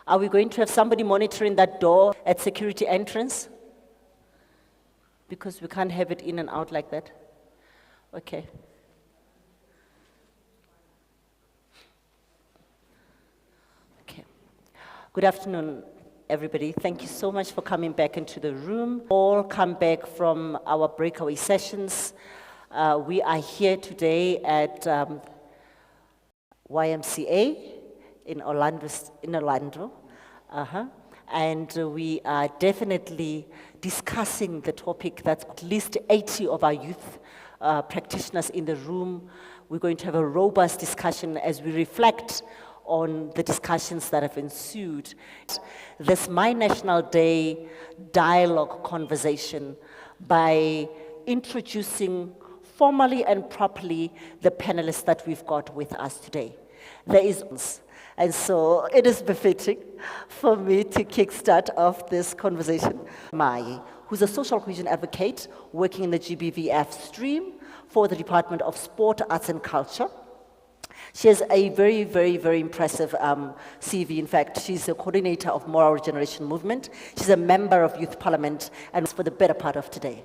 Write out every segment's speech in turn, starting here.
Are we going to have somebody monitoring that door at security entrance? Because we can't have it in and out like that. Okay. Okay. Good afternoon, everybody. Thank you so much for coming back into the room. All come back from our breakaway sessions. We are here today at YMCA in Orlando. And we are definitely discussing the topic that's at least 80 of our youth practitioners in the room. We're going to have a robust discussion as we reflect on the discussions that have ensued. This My National Day dialogue conversation by introducing formally and properly the panelists that we've got with us today. And so it is befitting for me to kickstart off this conversation. Mai, who's a social cohesion advocate working in the GBVF stream for the Department of Sport, Arts and Culture. She has a very, very, very impressive CV. In fact, she's a coordinator of Moral Regeneration Movement. She's a member of Youth Parliament and for the better part of today.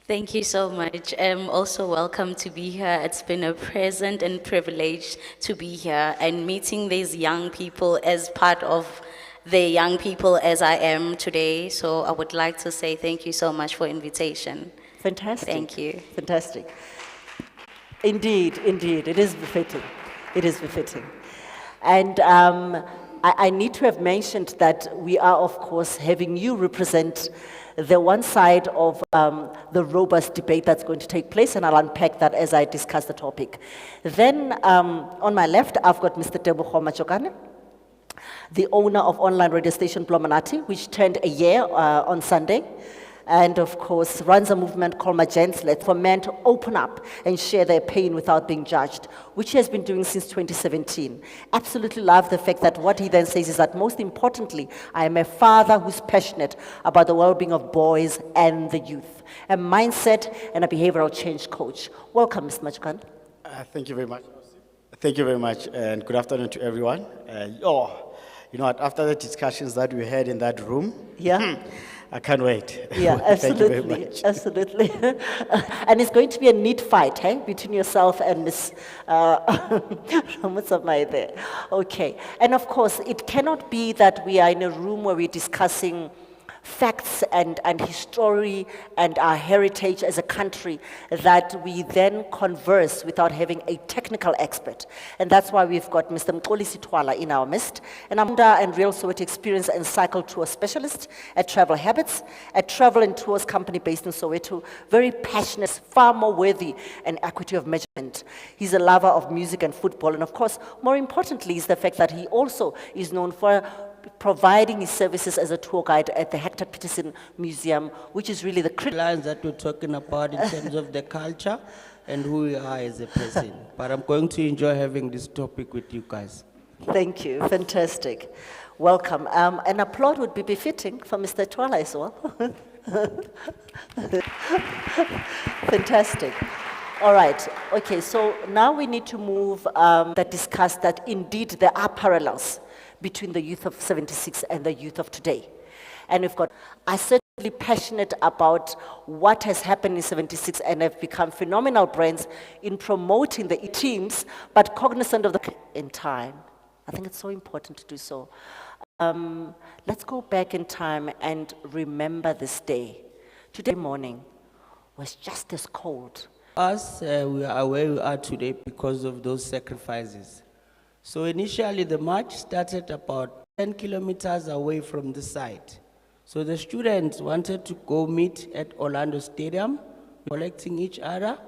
Thank you so much. I'm also welcome to be here. It's been a pleasant and privilege to be here and meeting these young people as part of the young people as I am today. So I would like to say thank you so much for invitation. Fantastic. Thank you. Fantastic. Indeed, indeed, it is befitting. It is befitting. And I need to have mentioned that we are, of course, having you represent the one side of the robust debate that's going to take place, and I'll unpack that as I discuss the topic. Then, on my left, I've got Mr. Tebogo Machokane, the owner of online radio station Blomanati, which turned a year on Sunday, and of course runs a movement called Magenslet for men to open up and share their pain without being judged, which he has been doing since 2017. Absolutely love the fact that what he then says is that most importantly, I am a father who's passionate about the well-being of boys and the youth, a mindset and a behavioral change coach. Welcome, Mr. Machokane. Thank you very much. Thank you very much, and good afternoon to everyone. You know what, after the discussions that we had in that room, I can't wait. Yeah, absolutely. Thank you very much. Absolutely. And it's going to be a neat fight, between yourself and Ms. Ramusamai there. Okay. And of course, it cannot be that we are in a room where we're discussing facts and history and our heritage as a country, that we then converse without having a technical expert. And that's why we've got Mr. Mxolisi Twala in our midst, an and real Soweto experience and cycle tour specialist at Travel Habits, a travel and tours company based in Soweto, very passionate, far more worthy and equity of measurement. He's a lover of music and football, and of course, more importantly is the fact that he also is known for providing his services as a tour guide at the Hector Peterson Museum, which is really the critical lines that we're talking about in terms of the culture and who we are as a person. But I'm going to enjoy having this topic with you guys. Thank you. Fantastic. Welcome. An applaud would be befitting for Mr. Twala as well. Fantastic. All right. Okay, so now we need to move that discuss that indeed there are parallels between the youth of 76 and the youth of today. And we've got, are certainly passionate about what has happened in 76 and have become phenomenal brands in promoting the teams, but cognizant of the in time. I think it's so important to do so. Let's go back in time and remember this day. Today morning was just as cold. Us, we are where we are today because of those sacrifices. So initially the march started about 10 kilometers away from the site. So the students wanted to go meet at Orlando Stadium, collecting each other.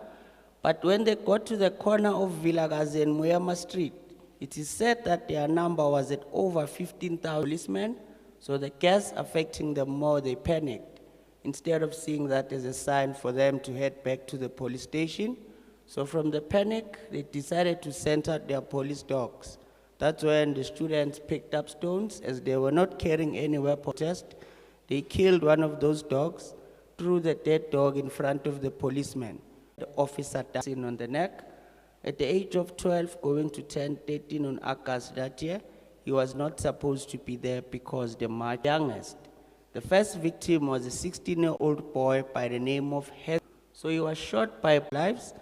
But when they got to the corner of Vilakazi and Muyama Street, it is said that their number was at over 15,000 policemen. So the gas affecting them more, they panicked. Instead of seeing that as a sign for them to head back to the police station, so from the panic, they decided to send out their police dogs. That's when the students picked up stones, as they were not carrying any weapon. They killed one of those dogs, threw the dead dog in front of the policeman. The officer dancing on the neck. At the age of 12, going to 13 on August that year, he was not supposed to be there because the march youngest. The first victim was a 16-year-old boy by the name of Heather. So he was shot by lives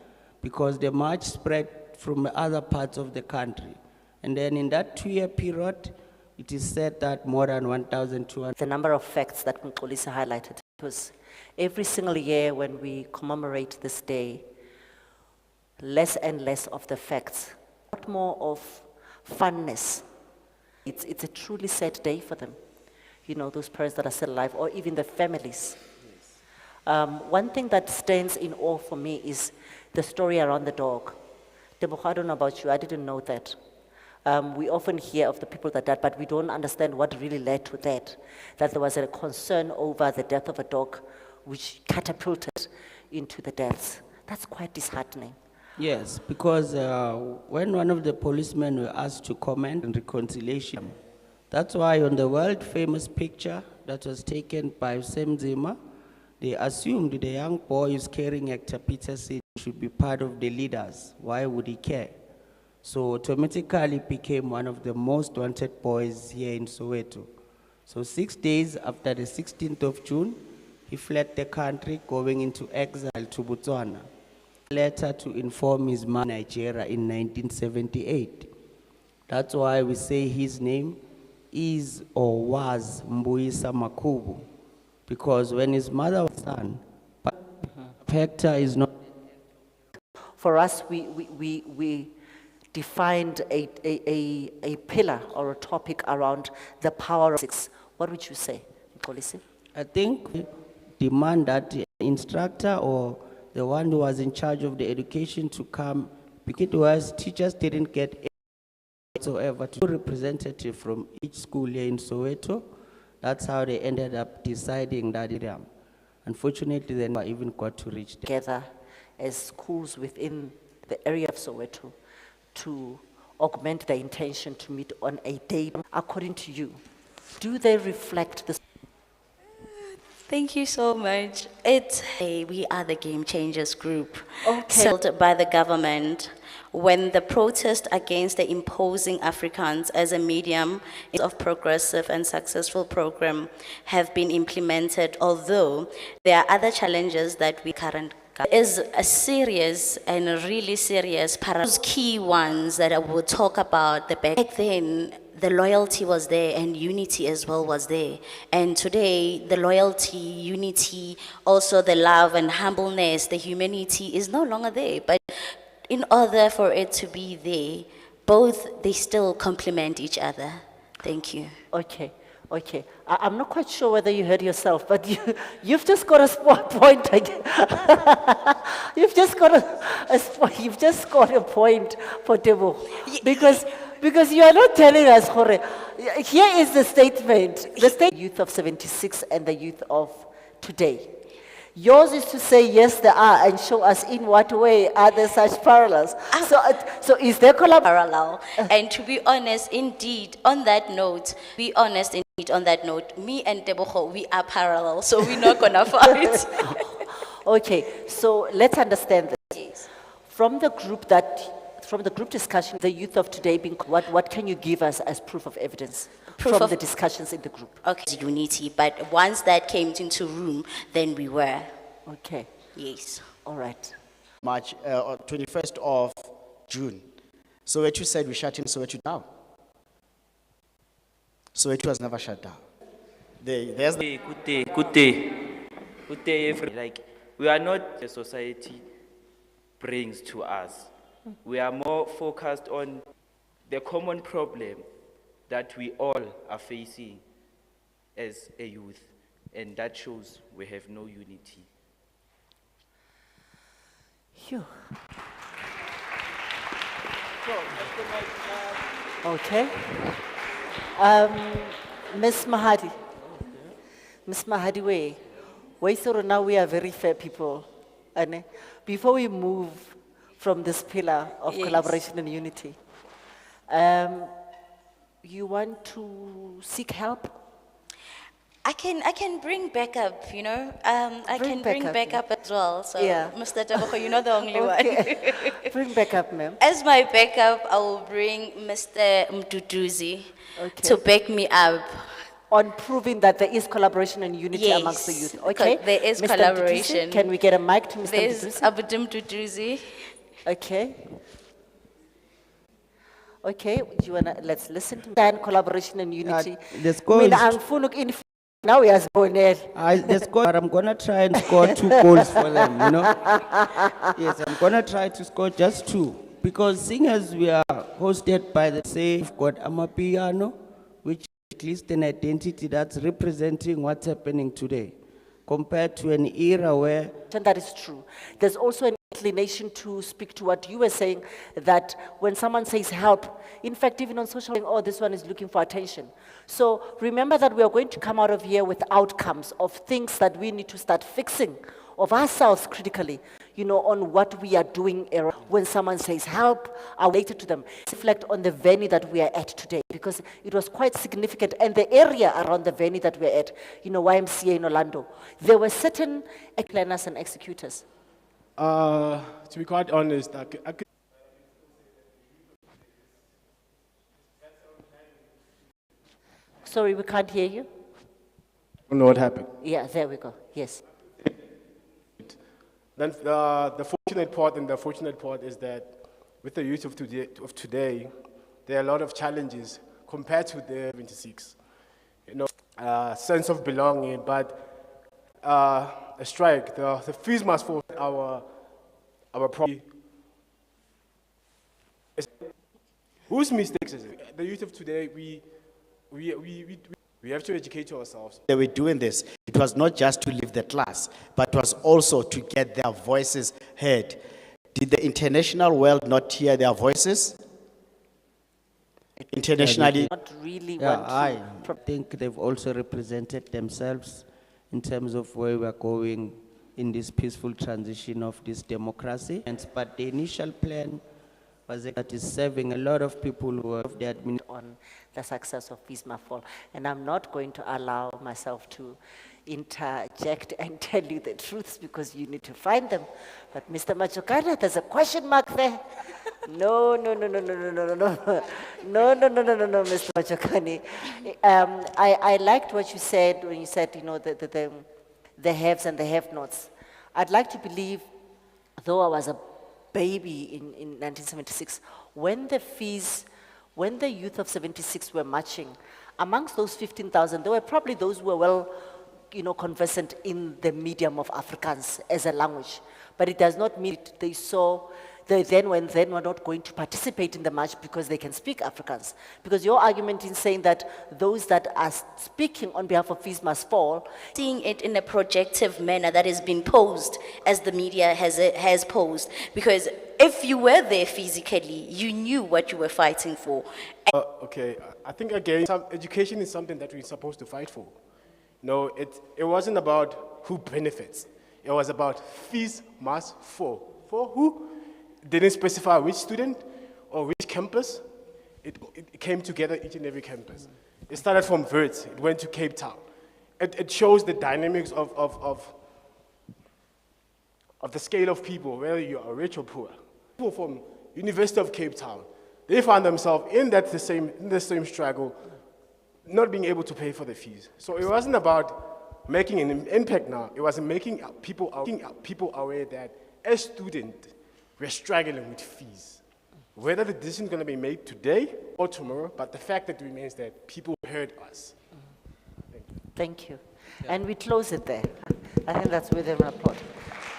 because the march spread from other parts of the country. And then in that 2-year period, it is said that more than 1,200. The number of facts that Mxolisi highlighted was every single year when we commemorate this day, less and less of the facts, a lot more of funness. It's a truly sad day for them, you know, those parents that are still alive, or even the families. One thing that stands in awe for me is the story around the dog. Tebogo, I don't know about you, I didn't know that. We often hear of the people that died, but we don't understand what really led to that. That there was a concern over the death of a dog, which catapulted into the deaths. That's quite disheartening. Yes, because when one of the policemen were asked to comment on reconciliation, that's why on the world-famous picture that was taken by Sam Zima, they assumed the young boy who's carrying Hector Peterson should be part of the leaders. Why would he care? So automatically became one of the most wanted boys here in Soweto. So 6 days after the 16th of June, he fled the country, going into exile to Botswana. Letter to inform his mom in Nigeria in 1978. That's why we say his name is or was Mbuyisa Makubu, because when his mother was son, Hector is not. For us, we defined a pillar or a topic around the power of six. What would you say, Mxolisi? I think we demand that the instructor or the one who was in charge of the education to come, because it was teachers didn't get whatsoever to representative from each school here in Soweto. That's how they ended up deciding that area. Unfortunately, they never even got to reach them. Together as schools within the area of Soweto to augment their intention to meet on a day. According to you, do they reflect the Thank you so much. We are the Game Changers group, Okay. settled by the government when the protest against the imposing Afrikaans as a medium of progressive and successful program have been implemented, although there are other challenges that we currently is a serious and a really serious those key ones that I will talk about. Back then, the loyalty was there and unity as well was there. And today, the loyalty, unity, also the love and humbleness, the humanity is no longer there. But in order for it to be there, both, they still complement each other. Thank you. Okay, okay. I'm not quite sure whether you heard yourself, but you've just got a point again. You've just got you've just got a point for Tebogo. Because you are not telling us, Jorge. Here is the statement. The youth of 76 and the youth of today. Yours is to say, yes, there are, and show us in what way are there such parallels. So is there Parallel. And to be honest, indeed, on that note, me and Tebogo, we are parallel, so we're not gonna fight. Okay, so let's understand this. Yes. From the group discussion, the youth of today, what can you give us as proof of evidence from the discussions in the group? Okay, unity, but once that came into room, then we were. Okay, Yes. all right. March, 21st of June. Soweto said we shut in Soweto down. Soweto was never shut down. There's the Good day, everyone. Like, we are not the society brings to us. We are more focused on the common problem that we all are facing as a youth, and that shows we have no unity. Phew. Okay. Ms. Mahadi. Ms. Mahadi, now we are very fair people. And before we move from this pillar of Yes. collaboration and unity, you want to seek help? I can bring backup, you know. I Bring can bring backup, backup as well. So, Yeah. Mr. Taboko, you're not the only one. Okay. Bring back up, ma'am. As my backup, I will bring Mr. Mduduzi Okay. to back me up. On proving that there is collaboration and unity amongst the Yes, youth. Okay? there is Mr. Mduduzi, collaboration. can we get a mic to Mr. There's Mduduzi? Abdum Mduduzi. Okay. Okay, do you wanna, let's listen to that collaboration and unity. the score Mina is- angifuni now we are going there. The score, but I'm gonna try and score 2 goals for them, you know? Yes, I'm gonna try to score just 2. Because seeing as we are hosted by the same, we've got Amapiano, which is at least an identity that's representing what's happening today, compared to an era where And that is true. There's also an inclination to speak to what you were saying, that when someone says help, in fact, even on social media, oh, this one is looking for attention. So remember that we are going to come out of here with outcomes of things that we need to start fixing of ourselves critically, you know, on what we are doing when someone says help, I related to them. Reflect on the venue that we are at today, because it was quite significant, and the area around the venue that we're at, you know, YMCA in Orlando, there were certain planners and executors. To be quite honest, I could Sorry, we can't hear you. don't know what happened. Yeah, there we go, yes. Then the fortunate part and the fortunate part is that with the youth of today, there are a lot of challenges compared to the 76. You know, sense of belonging, but a strike, the fees must fall. Our problem. Whose mistakes is it? The youth of today, we have to educate ourselves. They were doing this. It was not just to leave the class, but it was also to get their voices heard. Did the international world not hear their voices? Internationally, Not really yeah, want I to. think they've also represented themselves in terms of where we're going in this peaceful transition of this democracy. But the initial plan was that is serving a lot of people who have the On the success of Pisma Fall. And I'm not going to allow myself to interject and tell you the truths because you need to find them. But Mr. Machokana, there's a question mark there. No, Mr. Machokani. I liked what you said when you said, you know, the haves and the have-nots. I'd like to believe, though I was a baby in 1976, when the youth of 76 were marching, amongst those 15,000, there were probably those who were well, you know, conversant in the medium of Afrikaans as a language. But it does not mean they were not going to participate in the march because they can speak Afrikaans. Because your argument in saying that those that are speaking on behalf of Fees Must Fall, Seeing it in a projective manner that has been posed as the media has posed. Because if you were there physically, you knew what you were fighting for. Okay, I think again, education is something that we're supposed to fight for. No, it wasn't about who benefits. It was about fees must fall. For who? Didn't specify which student or which campus. It came together each and every campus. It started from Wits, it went to Cape Town. It shows the dynamics of the scale of people, whether you are rich or poor. People from University of Cape Town, they found themselves in the same struggle, not being able to pay for the fees. So it wasn't about making an impact now. It was making people aware that as students, we're struggling with fees. Whether the decision is going to be made today or tomorrow, but the fact that remains that people heard us. thank you. And we close it there. I think that's with a report.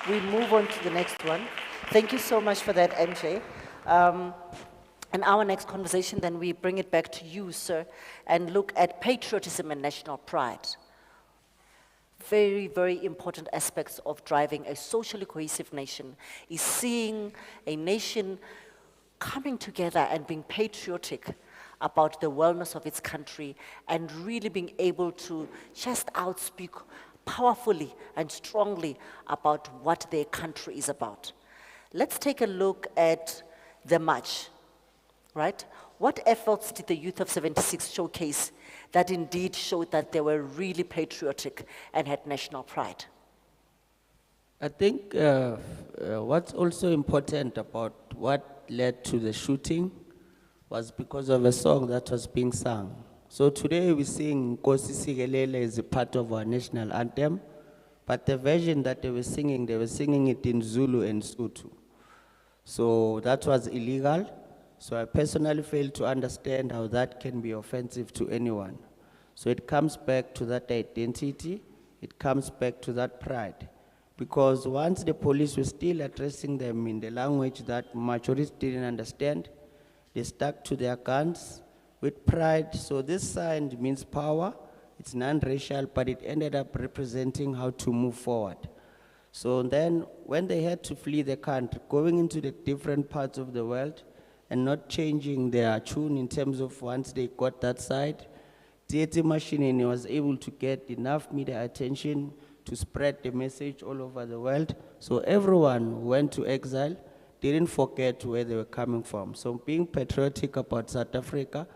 We move on to the next one. Thank you so much for that, MJ. And our next conversation, then we bring it back to you, sir, and look at patriotism and national pride. Very, very important aspects of driving a socially cohesive nation is seeing a nation coming together and being patriotic about the wellness of its country and really being able to just outspeak powerfully and strongly about what their country is about. Let's take a look at the march, right? What efforts did the youth of 76 showcase that indeed showed that they were really patriotic and had national pride? I think what's also important about what led to the shooting was because of a song that was being sung. So today we sing Nkosi Sikelel as a part of our national anthem, but the version that they were singing it in Zulu and Sotho. So that was illegal. So I personally fail to understand how that can be offensive to anyone. So it comes back to that identity, it comes back to that pride. Because once the police were still addressing them in the language that majority didn't understand, they stuck to their guns with pride. So this sign means power, it's non-racial, but it ended up representing how to move forward. So then when they had to flee the country, going into the different parts of the world and not changing their tune in terms of once they got that side, Tieti Mashinini was able to get enough media attention to spread the message all over the world. So everyone who went to exile didn't forget where they were coming from. So being patriotic about South Africa,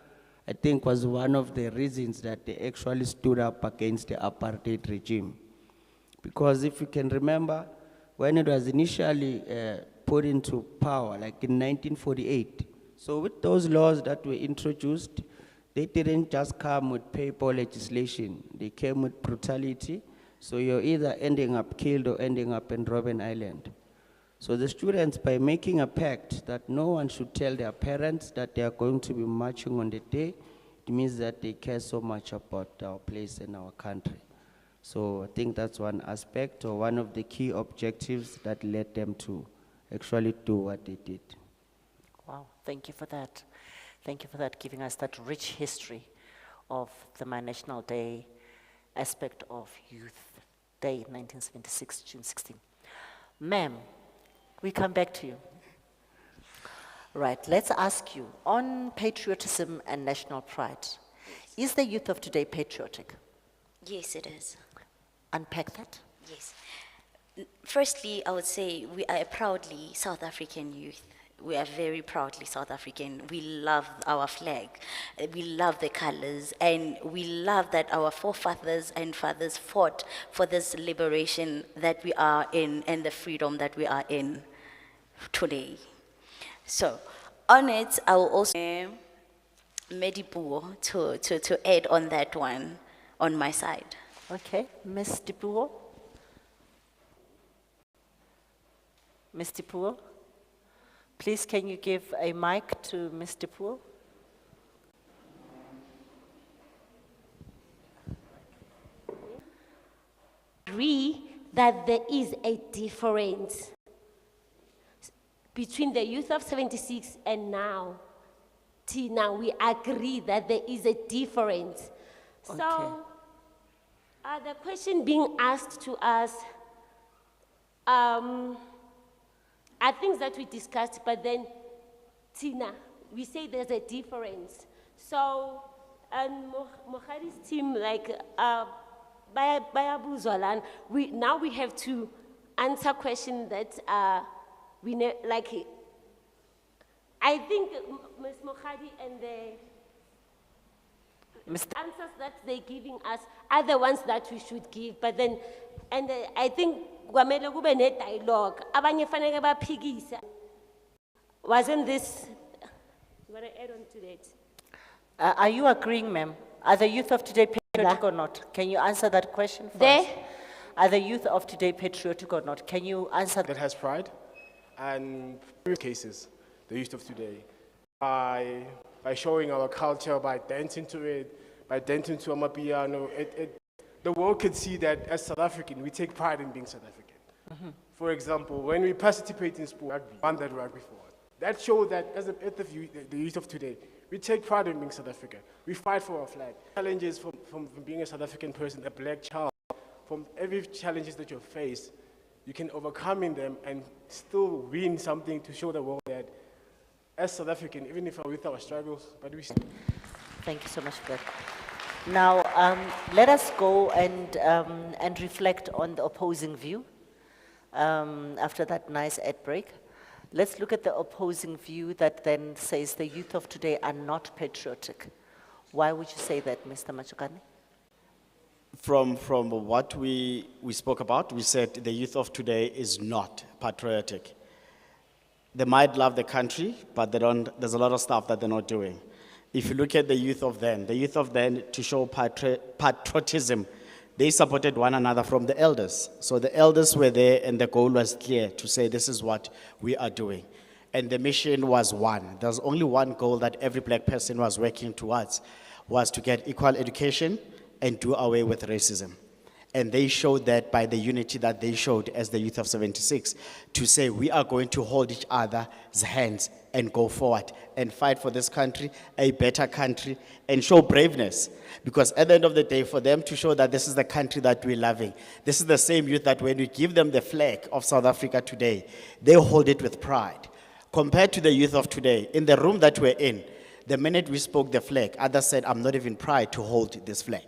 I think, was one of the reasons that they actually stood up against the apartheid regime. Because if you can remember, when it was initially put into power, like in 1948, so with those laws that were introduced, they didn't just come with paper legislation, they came with brutality. So you're either ending up killed or ending up in Robben Island. So the students, by making a pact that no one should tell their parents that they are going to be marching on the day, it means that they care so much about our place in our country. So I think that's one aspect or one of the key objectives that led them to actually do what they did. Wow, thank you for that. Thank you for that, giving us that rich history of the My National Day aspect of Youth Day, 1976, June 16. Ma'am, we come back to you. Right, let's ask you, on patriotism and national pride, is the youth of today patriotic? Yes, it is. Unpack that. Yes. Firstly, I would say we are a proudly South African youth. We are very proudly South African. We love our flag. We love the colors. And we love that our forefathers and fathers fought for this liberation that we are in and the freedom that we are in today. So, on it, I will also Medipuo to add on that one on my side. Okay, Ms. Dipuo? Ms. Dipuo? Please, can you give a mic to Ms. Dipuo? Agree that there is a difference between the youth of 76 and now. Till now, we agree that there is a difference. Okay. So, the question being asked to us are things that we discussed, but then, Tina, we say there's a difference. So, and Mohari's team, like, Bayabuzwalan, now we have to answer questions that we know, like, I think Ms. Mohari and the answers that they're giving us are the ones that we should give, but then, and I think kwamele kube ne-dialogue, abanye fanele baphikise. Wasn't this, you want to add on to that? Are you agreeing, ma'am? Are the youth of today patriotic or not? Can you answer that question first? There. Are the youth of today patriotic or not? Can you answer That has pride, and in cases, the youth of today, by showing our culture, by dancing to it, by dancing to Amapiano, the world could see that as South African, we take pride in being South African. For example, when we participate in sport, rugby, won that rugby for us. That shows that as the youth of today, we take pride in being South African. We fight for our flag. Challenges from being a South African person, a black child, from every challenges that you face, you can overcome in them and still win something to show the world that as South African, even if with our struggles, but we. Thank you so much for that. Now, let us go and reflect on the opposing view after that nice ad break. Let's look at the opposing view that then says the youth of today are not patriotic. Why would you say that, Mr. Machukane? From what we spoke about, we said the youth of today is not patriotic. They might love the country, but they don't, there's a lot of stuff that they're not doing. If you look at the youth of then, to show patriotism, they supported one another from the elders. So the elders were there and the goal was clear to say this is what we are doing. And the mission was one. There was only one goal that every black person was working towards, was to get equal education and do away with racism. And they showed that by the unity that they showed as the youth of 76, to say we are going to hold each other's hands and go forward and fight for this country, a better country, and show braveness. Because at the end of the day, for them to show that this is the country that we're loving, this is the same youth that when we give them the flag of South Africa today, they hold it with pride. Compared to the youth of today, in the room that we're in, the minute we spoke the flag, others said, I'm not even proud to hold this flag.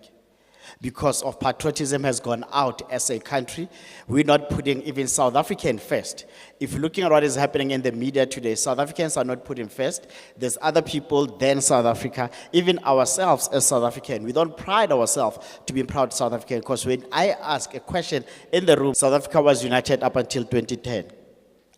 Because of patriotism has gone out as a country. We're not putting even South African first. If you're looking at what is happening in the media today, South Africans are not putting first. There's other people than South Africa. Even ourselves as South African, we don't pride ourselves to be proud South African. Because when I ask a question in the room, South Africa was united up until 2010.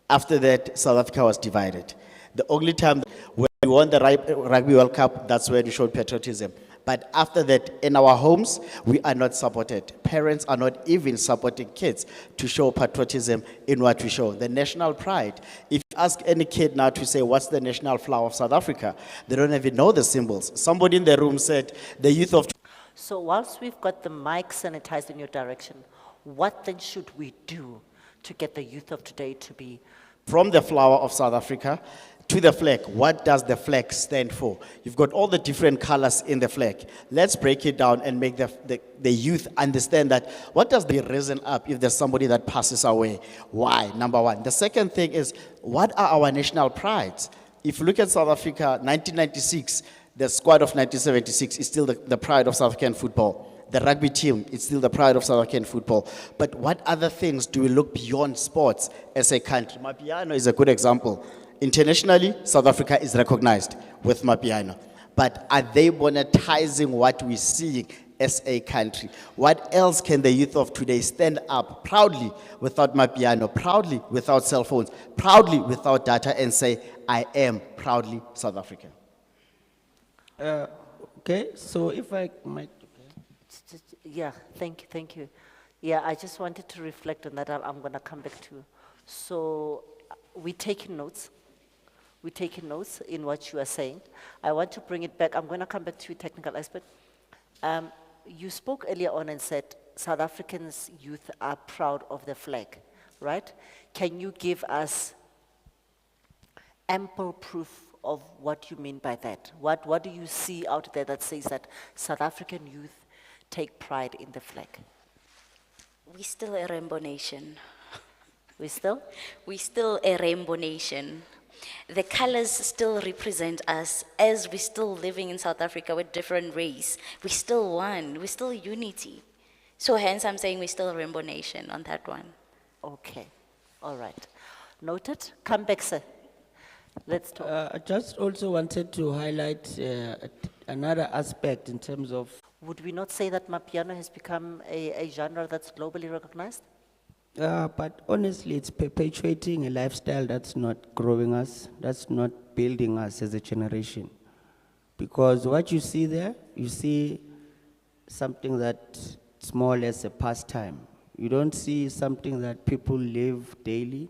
After that, South Africa was divided. The only time when we won the Rugby World Cup, that's where we showed patriotism. But after that, in our homes, we are not supported. Parents are not even supporting kids to show patriotism in what we show. The national pride. If you ask any kid now to say, what's the national flower of South Africa? They don't even know the symbols. Somebody in the room said, the youth of... So whilst we've got the mic sanitized in your direction, what then should we do to get the youth of today to be... From the flower of South Africa to the flag, what does the flag stand for? You've got all the different colors in the flag. Let's break it down and make the youth understand that what does be risen up if there's somebody that passes away? Why? Number one. The second thing is, what are our national prides? If you look at South Africa, 1996, the squad of 1976 is still the pride of South African football. The rugby team is still the pride of South African football. But what other things do we look beyond sports as a country? Mapiano is a good example. Internationally, South Africa is recognized with Mapiano. But are they monetizing what we're seeing as a country? What else can the youth of today stand up proudly without Mapiano, proudly without cell phones, proudly without data and say, I am proudly South African? Okay, so if I might... Yeah, thank you. Yeah, I just wanted to reflect on that. I'm going to come back to. So we're taking notes. We're taking notes in what you are saying. I want to bring it back. I'm going to come back to you, technical expert. You spoke earlier on and said South Africans' youth are proud of the flag, right? Can you give us ample proof of what you mean by that? What do you see out there that says that South African youth take pride in the flag? We still a rainbow nation. We still? We still a rainbow nation. The colors still represent us as we're still living in South Africa with different race. We still one, we still unity. So hence I'm saying we're still a rainbow nation on that one. Okay, all right. Noted. Come back, sir. Let's talk. I just also wanted to highlight another aspect in terms of... Would we not say that Mapiano has become a genre that's globally recognized? But honestly, it's perpetuating a lifestyle that's not growing us, that's not building us as a generation. Because what you see there, you see something that's more or less a pastime. You don't see something that people live daily.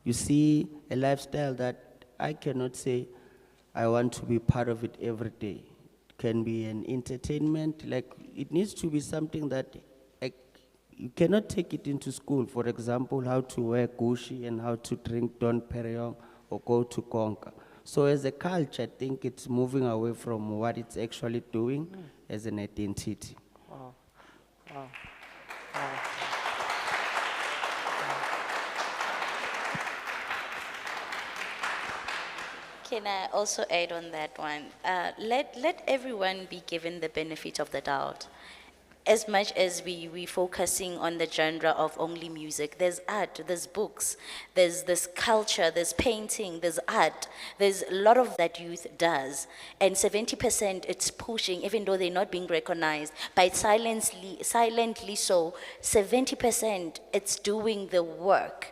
You see a lifestyle that I cannot say I want to be part of it every day. It can be an entertainment, like it needs to be something that you cannot take it into school. For example, how to wear Gucci and how to drink Don Perignon or go to Conca. So as a culture, I think it's moving away from what it's actually doing as an identity. Wow. Wow. Wow. Can I also add on that one? Let everyone be given the benefit of the doubt. as much as we focusing on the genre of only music, there's art, there's books, there's this culture, there's painting, there's art, there's a lot of that youth does. And 70% it's pushing, even though they're not being recognized, but silently so, 70% it's doing the work.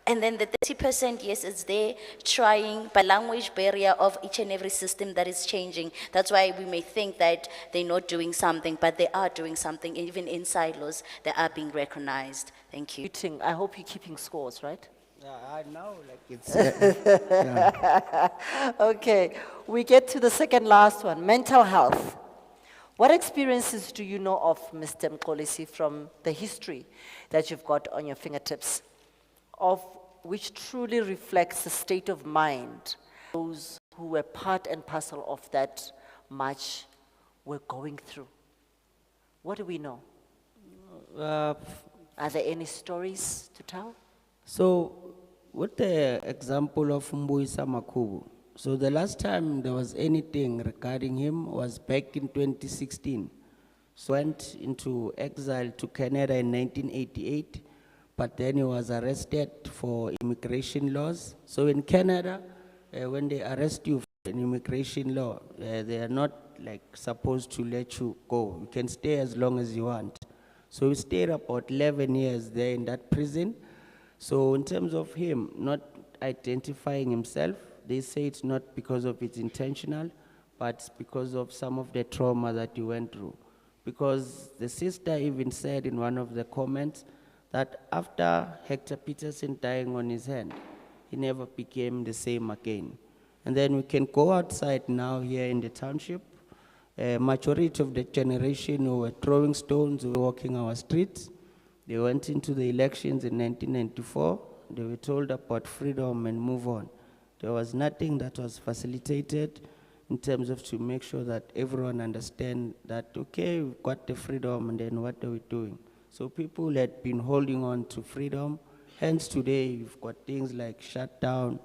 And then the 30%, yes, it's there trying, but language barrier of each and every system that is changing. That's why we may think that they're not doing something, but they are doing something. Even in silos, they are being recognized. Thank you. I hope you're keeping scores, right? Yeah, I know, like it's, Okay, we get to the second last one, mental health. What experiences do you know of, Mr. Mkolisi, from the history that you've got on your fingertips, of which truly reflects the state of mind those who were part and parcel of that march were going through? What do we know? Are there any stories to tell? so with the example of Mbuisa Makubu, so the last time there was anything regarding him was back in 2016. So went into exile to Canada in 1988, but then he was arrested for immigration laws. So in Canada, when they arrest you for an immigration law, they are not like supposed to let you go. You can stay as long as you want. So he stayed about 11 years there in that prison. So in terms of him not identifying himself, they say it's not because of it's intentional, but it's because of some of the trauma that he went through. Because the sister even said in one of the comments that after Hector Peterson dying on his hand, he never became the same again. And then we can go outside now here in the township. Majority of the generation who were throwing stones, who were walking our streets, they went into the elections in 1994. They were told about freedom and move on. There was nothing that was facilitated in terms of to make sure that everyone understand that, okay, we've got the freedom, and then what are we doing? So people had been holding on to freedom. Hence today, you've got things like shutdown,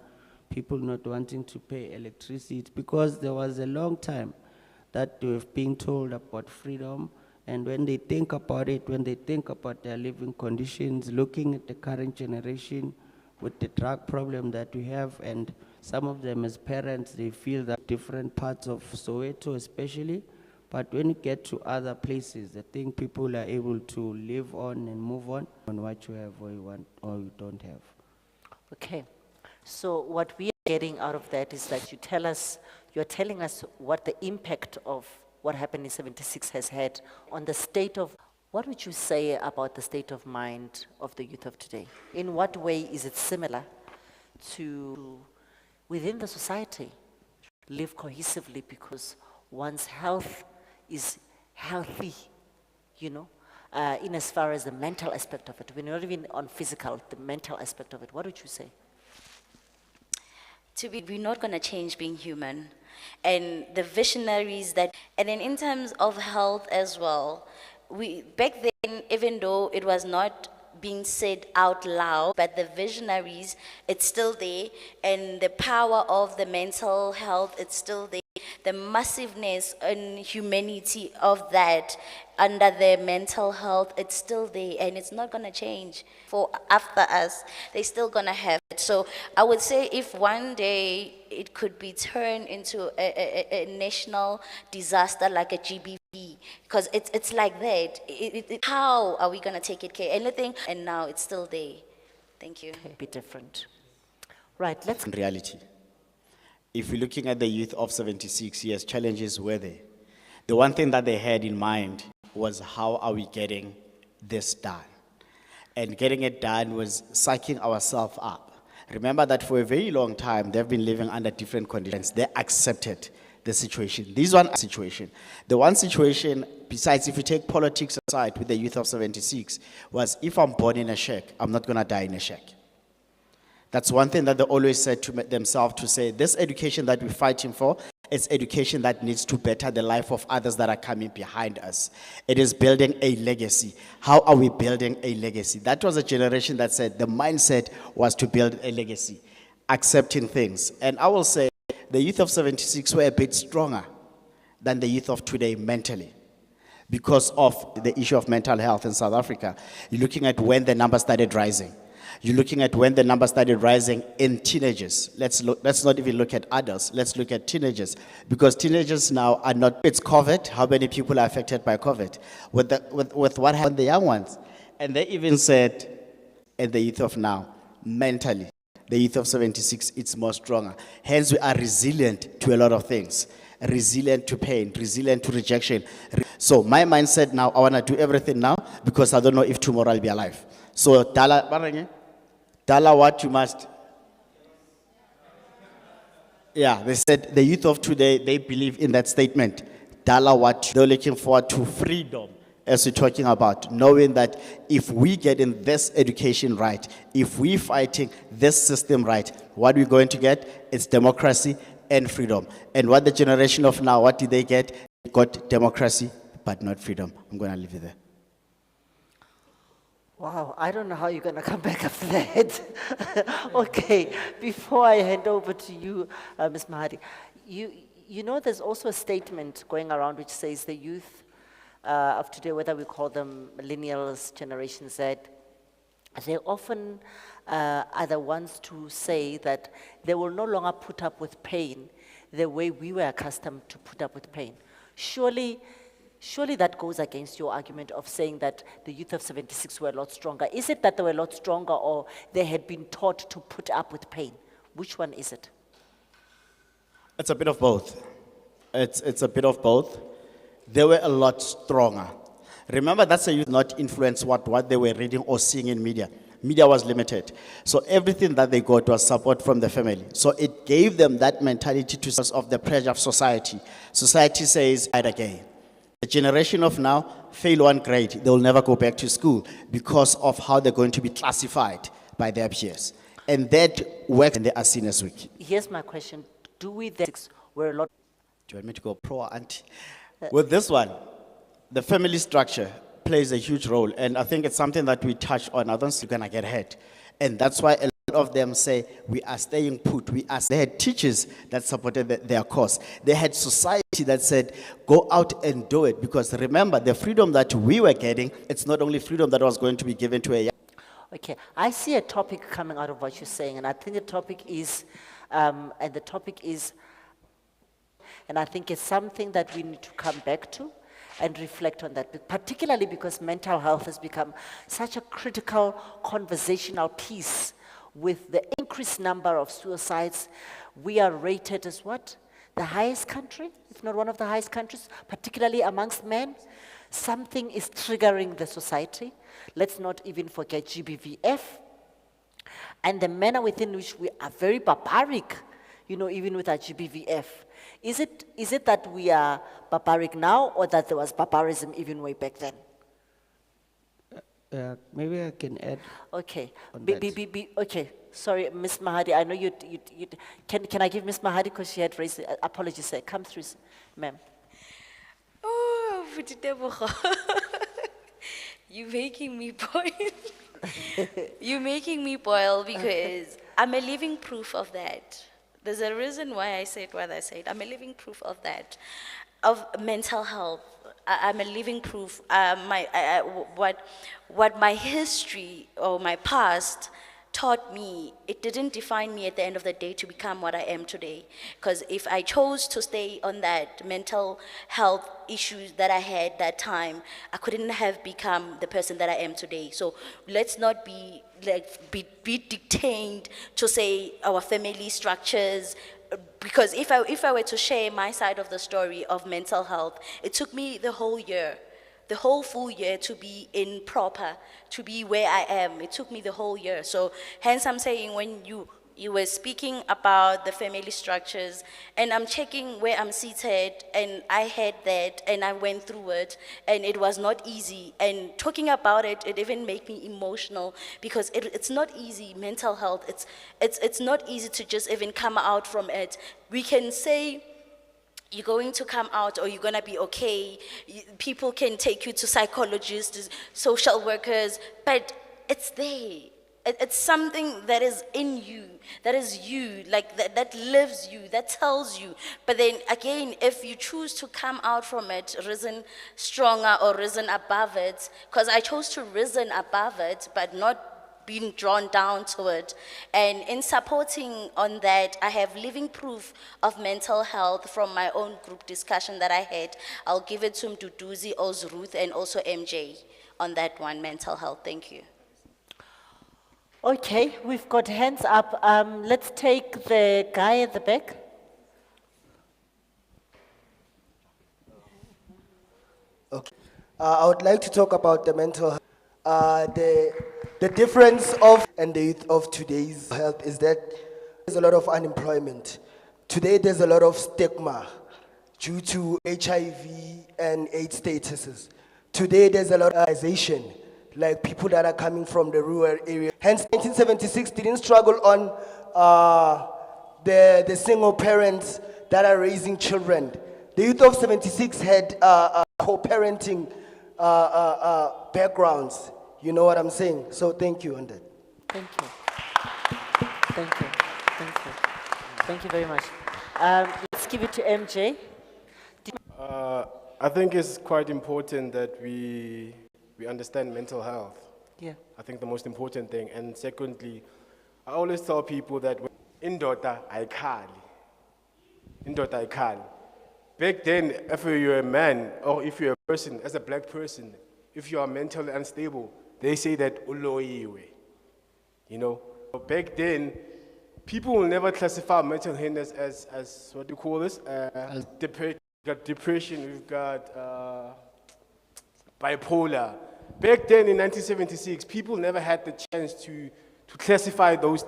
people not wanting to pay electricity, because there was a long time that they were being told about freedom. And when they think about it, when they think about their living conditions, looking at the current generation with the drug problem that we have, and some of them as parents, they feel that different parts of Soweto especially, but when you get to other places, I think people are able to live on and move on what you have or you want or you don't have. Okay, so what we are getting out of that is that you're telling us what the impact of what happened in 76 has had on the state of, what would you say about the state of mind of the youth of today? In what way is it similar to within the society live cohesively, because one's health is healthy, you know, in as far as the mental aspect of it. We're not even on physical, the mental aspect of it. What would you say? We're not going to change being human. And the visionaries that, and then in terms of health as well, back then, even though it was not being said out loud, but the visionaries, it's still there, and the power of the mental health, it's still there. The massiveness and humanity of that under the mental health, it's still there, and it's not going to change. For after us, they're still going to have it. So I would say if one day it could be turned into a national disaster like a GBV, because it's like that. How are we going to take it care? Anything, and now it's still there. Thank you. A bit different. Right, let's In reality, if we're looking at the youth of 76, yes, challenges were there. The one thing that they had in mind was, how are we getting this done? And getting it done was psyching ourselves up. Remember that for a very long time, they've been living under different conditions. They accepted the situation. This one situation. The one situation, besides if you take politics aside with the youth of 76, was if I'm born in a shack, I'm not gonna die in a shack. That's one thing that they always said to themselves, to say, this education that we're fighting for, it's education that needs to better the life of others that are coming behind us. It is building a legacy. How are we building a legacy? That was a generation that said the mindset was to build a legacy, accepting things. And I will say the youth of 76 were a bit stronger than the youth of today mentally. because of the issue of mental health in South Africa. You're looking at when the numbers started rising. You're looking at when the numbers started rising in teenagers. Let's not even look at adults. Let's look at teenagers. Because teenagers now are not, it's COVID. How many people are affected by COVID? With what happened to the young ones? And they even said, and the youth of now, mentally, the youth of 76, it's more stronger. Hence, we are resilient to a lot of things. Resilient to pain, resilient to rejection. So my mindset now, I want to do everything now because I don't know if tomorrow I'll be alive. So, Dala, what you must. Yeah, they said the youth of today, they believe in that statement. Dala, what they're looking forward to freedom, as we're talking about, knowing that if we get in this education right, if we fighting this system right, what we're going to get is democracy and freedom. And what the generation of now, what did they get? They got democracy, but not freedom. I'm going to leave it there. Wow, I don't know how you're going to come back after that. Okay, before I hand over to you, Ms. Mahadi, you know there's also a statement going around which says the youth of today, whether we call them millennials, Generation Z, they often are the ones to say that they will no longer put up with pain the way we were accustomed to put up with pain. Surely that goes against your argument of saying that the youth of 76 were a lot stronger. Is it that they were a lot stronger or they had been taught to put up with pain? Which one is it? It's a bit of both. It's a bit of both. They were a lot stronger. Remember, that's a youth not influence what they were reading or seeing in media. Media was limited. So everything that they got was support from the family. So it gave them that mentality to of the pressure of society. Society says, fight again. The generation of now, fail one grade, they will never go back to school because of how they're going to be classified by their peers. And that works and they are seen as weak. Here's my question. Do we then were a lot? Do you want me to go pro or anti? With this one, the family structure plays a huge role. And I think it's something that we touch on. I don't think we're going to get hurt. And that's why a lot of them say, we are staying put. They had teachers that supported their cause. They had society that said, go out and do it. Because remember, the freedom that we were getting, it's not only freedom that was going to be given to a young. Okay, I see a topic coming out of what you're saying, and I think the topic is, and I think it's something that we need to come back to and reflect on that, particularly because mental health has become such a critical conversational piece with the increased number of suicides. We are rated as what? The highest country, if not one of the highest countries, particularly amongst men. Something is triggering the society. Let's not even forget GBVF and the manner within which we are very barbaric, even with our GBVF. Is it that we are barbaric now or that there was barbarism even way back then? Maybe I can add. Okay. on Be, that. be, be, be, okay. Sorry, Ms. Mahadi. I know you can I give Ms. Mahadi because she had raised apologies. Sir. Come through, ma'am. Oh, Vutitebogo. You're making me boil. You're making me boil because I'm a living proof of that. There's a reason why I said what I said. I'm a living proof of that, of mental health. I'm a living proof. What my history or my past taught me, it didn't define me at the end of the day to become what I am today. Because if I chose to stay on that mental health issues that I had that time, I couldn't have become the person that I am today. So let's not be detained to say our family structures. Because if I were to share my side of the story of mental health, it took me the whole full year to be to be where I am. It took me the whole year. So hence I'm saying when you were speaking about the family structures, and I'm checking where I'm seated, and I had that, and I went through it, and it was not easy. And talking about it, it even made me emotional because it's not easy, mental health. It's not easy to just even come out from it. We can say, you're going to come out or you're going to be okay. People can take you to psychologists, social workers, but it's there. it's something that is in you, that is you, like that lives you, that tells you. But then again, if you choose to come out from it, risen stronger or risen above it, because I chose to risen above it, but not being drawn down to it. And in supporting on that, I have living proof of mental health from my own group discussion that I had. I'll give it to Mduduzi, Oz Ruth, and also MJ on that one, mental health. Thank you. Okay, we've got hands up. Let's take the guy at the back. I would like to talk about the mental health. The difference of and the youth of today's health is that there's a lot of unemployment. Today there's a lot of stigma due to HIV and AIDS statuses. Today there's a lot of organization, like people that are coming from the rural area. Hence 1976 didn't struggle on the single parents that are raising children. The youth of 76 had co-parenting backgrounds. You know what I'm saying? So thank you on that. Thank you. Thank you. Thank you. Thank you very much. Let's give it to MJ. I think it's quite important that we understand mental health. Yeah. I think the most important thing. And secondly, I always tell people that indota ayikali. Indota ayikali. Back then, if you're a man or if you're a person, as a black person, if you are mentally unstable, they say that uloyiwe. You know, back then, people will never classify mental illness as what do you call this? We've got depression, we've got bipolar. Back then in 1976, people never had the chance to classify those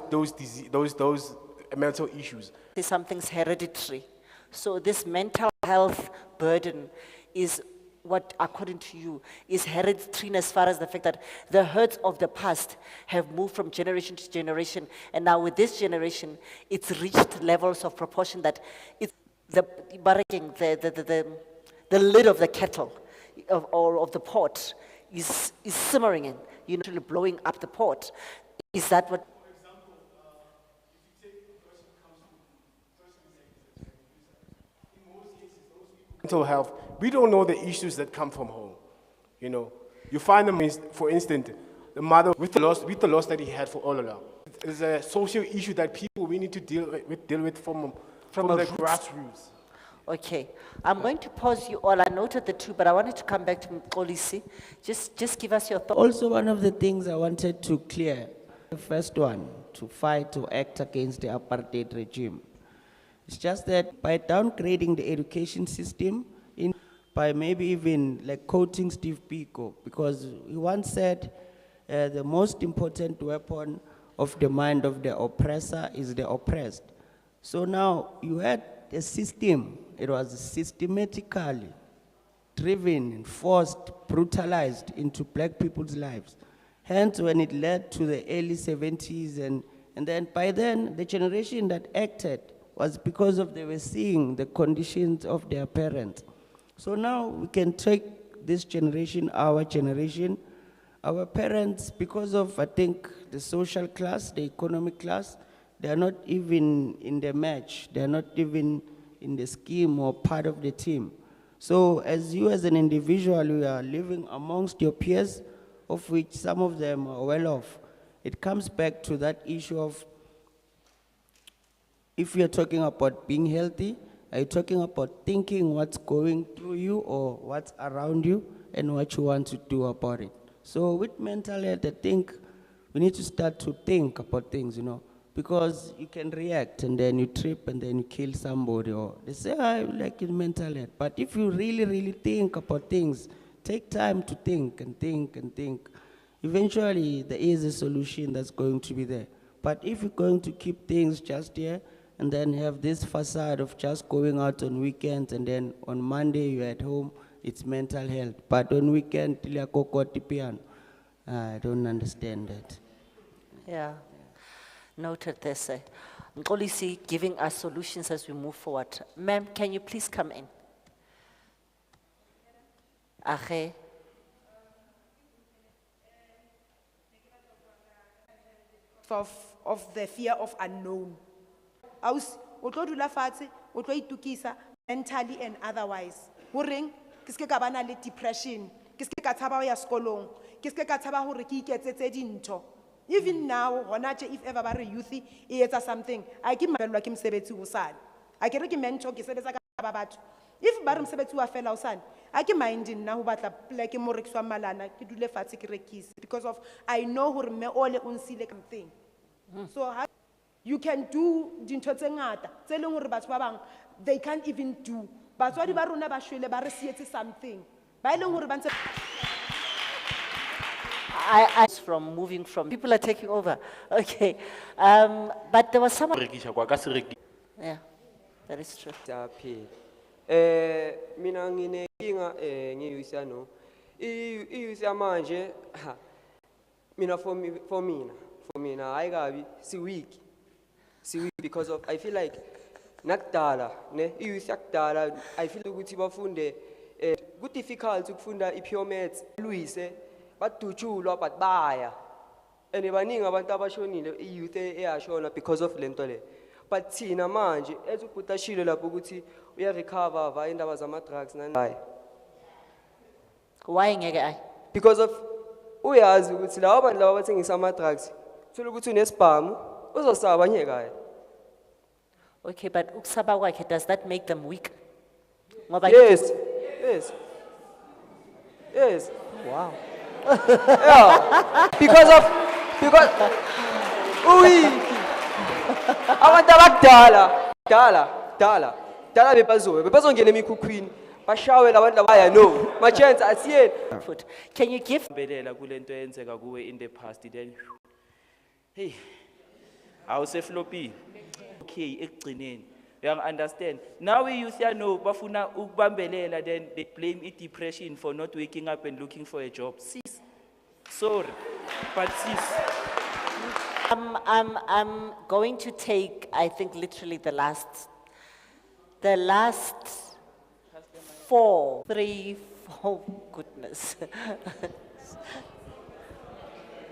mental issues. Something's hereditary. So this mental health burden is what, according to you, is hereditary as far as the fact that the hurts of the past have moved from generation to generation, and now with this generation, it's reached levels of proportion that it's the lid of the kettle or of the pot is simmering in, you know, blowing up the pot. Is that what? Mental health, we don't know the issues that come from home. You know, you find them, for instance, the mother with the loss that he had for all along. It's a social issue that we need to deal with from the grassroots. Okay, I'm going to pause you all. I noted the two, but I wanted to come back to Mxolisi. Just give us your thoughts. Also, one of the things I wanted to clear, the first one, to fight, to act against the apartheid regime. It's just that by downgrading the education system, by maybe even like quoting Steve Biko, because he once said, the most important weapon of the mind of the oppressor is the oppressed. So now you had a system, it was systematically driven, forced, brutalized into black people's lives. Hence, when it led to the early 70s, and then by then, the generation that acted was because of they were seeing the conditions of their parents. So now we can take this generation, our parents, because of, I think, the social class, the economic class, they are not even in the match. They are not even in the scheme or part of the team. So as you as an individual, you are living amongst your peers, of which some of them are well off. It comes back to that issue of, if you're talking about being healthy, are you talking about thinking what's going through you or what's around you and what you want to do about it? So with mental health, I think we need to start to think about things, you know, because you can react and then you trip and then you kill somebody, or they say, I like in mental health. But if you really, really think about things, take time to think and think and think, eventually there is a solution that's going to be there. But if you're going to keep things just here, and then have this facade of just going out on weekends, and then on Monday you're at home, it's mental health. But on weekend, I don't understand that. Yeah, noted this. Mxolisi giving us solutions as we move forward. Ma'am, can you please come in? Ahe. of the fear of unknown. Aus, o tlo dula fatshe, o tlo itukisa mentally and otherwise. Ho reng, ke ske ka bana le depression, ke ske ka tshaba ho ya sekolong, ke ske ka tshaba hore ke iketsetse dintho. Even now, hona tje, if ever ba re youth e etsa something, a ke mabellwa ke mosebetsi hosane. A ke re ke mentor, ke sebetsa ka ba batho. If ba re mosebetsi wa fela hosane, a ke minding na ho batla pleke mo rekiswang malana, ke dule fatshe ke rekise because of I know hore me ole o nsile something. So you can do dintho tse ngata tse leng hore batho ba bang they can't even do. Batswadi ba rona ba shwele ba re sietse something. Ba e leng hore ba ntse I from moving from, people are taking over. Okay. But there was someone, yeah, that is true. Saphila. Mina nginenkinga ngiyisa no. Iyisa manje ha. Mina for mina hayi kabi si weak. Si weak because of I feel like nakudala ne iyisa kudala I feel ukuthi bafunde ku difficult ukufunda iPure Maths Luise badutshulwa but baya. And baningi abantu abashonile iyouth eyashona because of lento le. But thina manje ezubhutashilo lapho ukuthi uya recover va indaba zama drugs nani. Why ngeke ay? Because of uyazi ukuthi lawo abantu laba abathengisa ama drugs thola ukuthi unesibhamu uzosaba nyeka. Okay, but ukusaba kwakhe, does that make them weak? Ngoba Yes. Yes. Yes. wow. Yeah. Because abantu abadala bebazongena emikhukhwini bashawe labantu labaya no machance asiyeni. Food. Can you give? Belela kulento eyenzeka kuwe in the past then. Hey. Awuseflopping. Okay, ekugcineni. You understand? Now we youth no bafuna ukubambelela then they blame it depression for not waking up and looking for a job. Sis. Sorry. But sis. I'm going to take, I think, literally the last 4, 3, 4, goodness.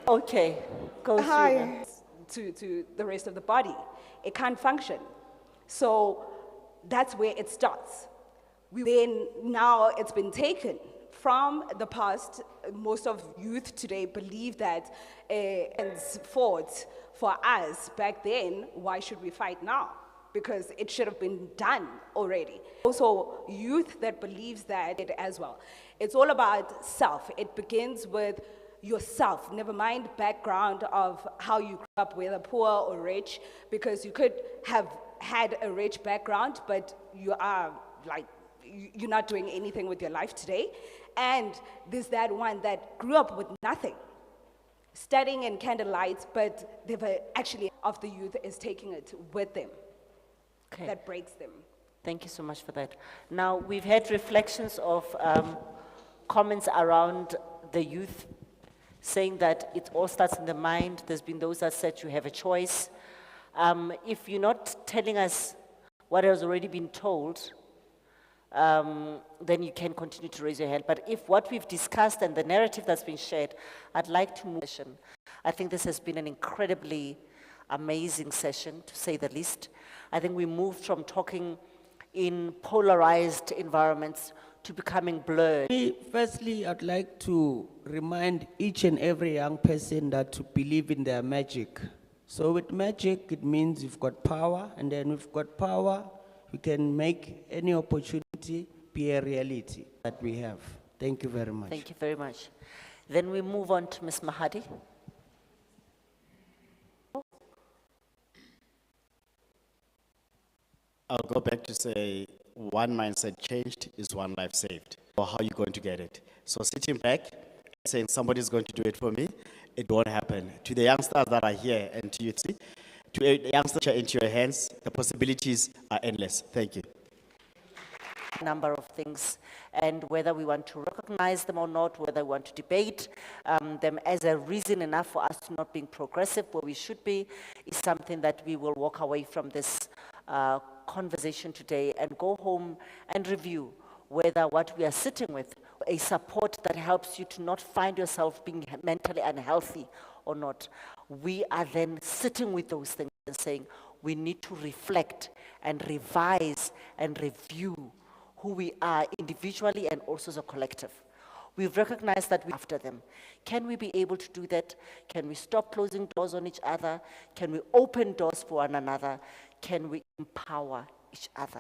Okay, go through them. To the rest of the body. It can't function. So that's where it starts. Then now it's been taken from the past. Most of youth today believe that it's fought for us back then. Why should we fight now? Because it should have been done already. Also, youth that believes that it as well. It's all about self. It begins with yourself, never mind background of how you grew up, whether poor or rich, because you could have had a rich background, but you are like, you're not doing anything with your life today. And there's that one that grew up with nothing, studying in candlelight, but they were actually of the youth is taking it with them. Okay. That breaks them. Thank you so much for that. Now, we've had reflections of comments around the youth saying that it all starts in the mind. There's been those that said you have a choice. If you're not telling us what has already been told, then you can continue to raise your hand. But if what we've discussed and the narrative that's been shared, I'd like to move. I think this has been an incredibly amazing session, to say the least. I think we moved from talking in polarized environments to becoming blurred. Firstly, I'd like to remind each and every young person that to believe in their magic. So with magic, it means you've got power, and then we've got power, we can make any opportunity be a reality that we have. Thank you very much. Thank you very much. Then we move on to Ms. Mahadi. I'll go back to say, one mindset changed is one life saved. Or how are you going to get it? So sitting back, saying somebody's going to do it for me, it won't happen. To the youngsters that are here and to you, to a youngster into your hands, the possibilities are endless. Thank you. Number of things, and whether we want to recognize them or not, whether we want to debate them as a reason enough for us to not being progressive where we should be, is something that we will walk away from this conversation today and go home and review whether what we are sitting with, a support that helps you to not find yourself being mentally unhealthy or not. We are then sitting with those things and saying, we need to reflect and revise and review who we are individually and also as a collective. We've recognized that we're after them. Can we be able to do that? Can we stop closing doors on each other? Can we open doors for one another? Can we empower each other?